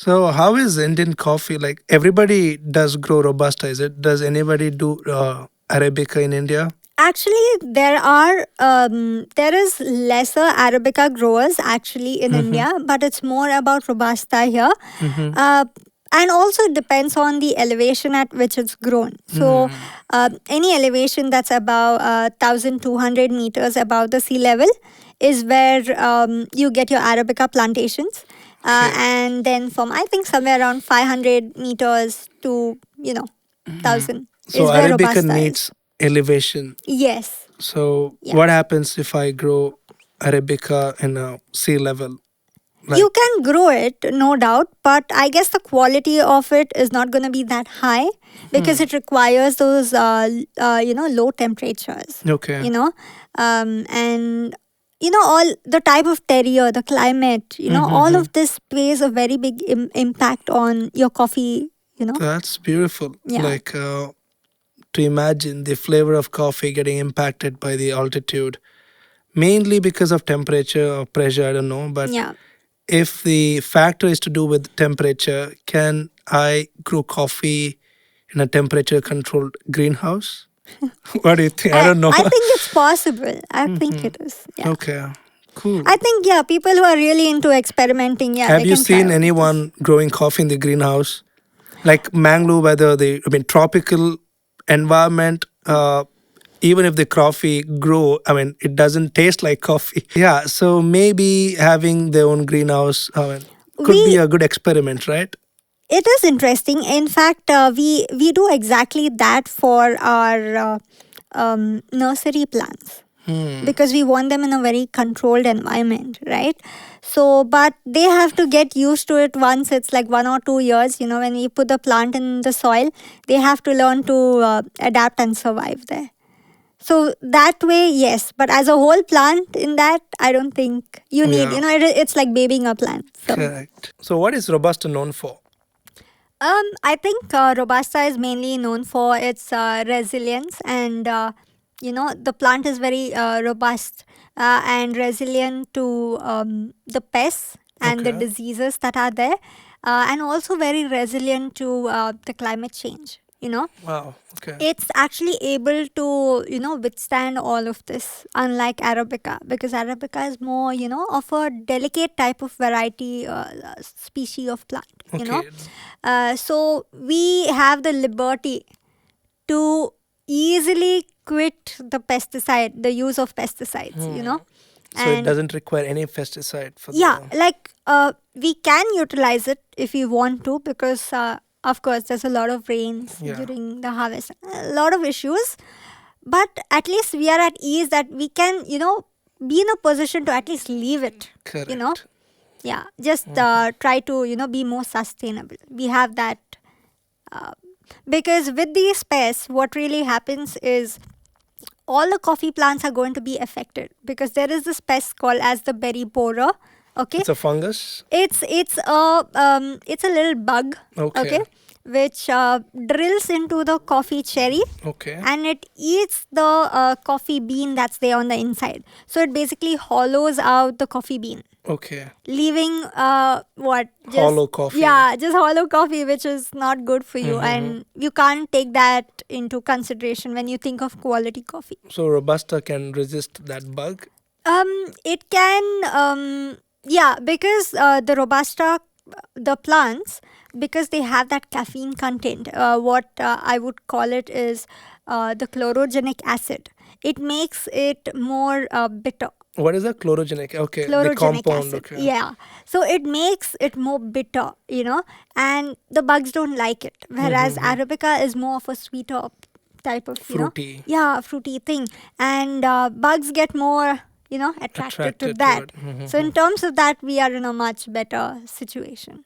So how is Indian coffee? Like everybody does grow Robusta, is it? Does anybody do Arabica in India? Actually, there is lesser Arabica growers actually in Mm-hmm. India, but it's more about Robusta here. Mm-hmm. Uh, and also depends on the elevation at which it's grown. So, Mm. any elevation that's above 1,200 meters above the sea level is where you get your Arabica plantations. Okay. And then from I think somewhere around 500 meters to, Mhm. 1,000 So is where Arabica Robusta is. needs elevation. Yes. So Yeah. what happens if I grow Arabica in a sea level? Like, You can grow it, no doubt, but I guess the quality of it is not going to be that high because it requires those, low temperatures, okay. and all the type of terrier, the climate, all of this plays a very big impact on your coffee. That's beautiful. Yeah. Like to imagine the flavor of coffee getting impacted by the altitude, mainly because of temperature or pressure, I don't know. But Yeah. if the factor is to do with temperature, can I grow coffee in a temperature controlled greenhouse? What do you think? I don't know. I think it's possible. I think it is. Yeah. Okay, cool. I think, yeah, people who are really into experimenting, yeah, Have they you can try seen all of this. anyone growing coffee in the greenhouse? Like Mangalore, whether tropical environment, even if the coffee grow, it doesn't taste like coffee. Yeah, so maybe having their own greenhouse, could be We a good experiment, right? It is interesting. In fact, we do exactly that for our nursery plants because we want them in a very controlled environment, right? So, but they have to get used to it once it's like 1 or 2 years. When we put the plant in the soil, they have to learn to adapt and survive there. So that way, yes. But as a whole plant, in that, I don't think you need. Yeah. It's like babying a plant. So. Correct. So, what is Robusta known for? I think Robusta is mainly known for its resilience, and the plant is very robust and resilient to the pests and the Okay. diseases that are there, and also very resilient to the climate change. Wow. Okay. It's actually able to withstand all of this, unlike Arabica, because Arabica is more of a delicate type of variety, species of plant. Okay. So we have the liberty to easily quit the use of pesticides. So it doesn't require any pesticide for Yeah, the. like we can utilize it if we want to, because of course there's a lot of rains Yeah. during the harvest, a lot of issues, but at least we are at ease that we can be in a position to at least leave it. Correct. Yeah, just try to be more sustainable. We have that because with these pests, what really happens is all the coffee plants are going to be affected because there is this pest called as the berry borer. Okay, It's a fungus. it's a little bug. Okay. Which drills into the coffee cherry Okay. and it eats the coffee bean that's there on the inside. So it basically hollows out the coffee bean, Okay. leaving Hollow coffee. Yeah, just hollow coffee, which is not good for you, and you can't take that into consideration when you think of quality coffee. So Robusta can resist that bug. It can, because the Robusta, the plants, because they have that caffeine content, what I would call it is the chlorogenic acid. It makes it more bitter. What is that chlorogenic? Okay, the Chlorogenic compound. acid. Okay. Yeah. So it makes it more bitter, and the bugs don't like it. Whereas Arabica is more of a sweeter type of, Fruity. fruity thing. And bugs get more, attracted to Attracted to that. it. So in terms of that, we are in a much better situation.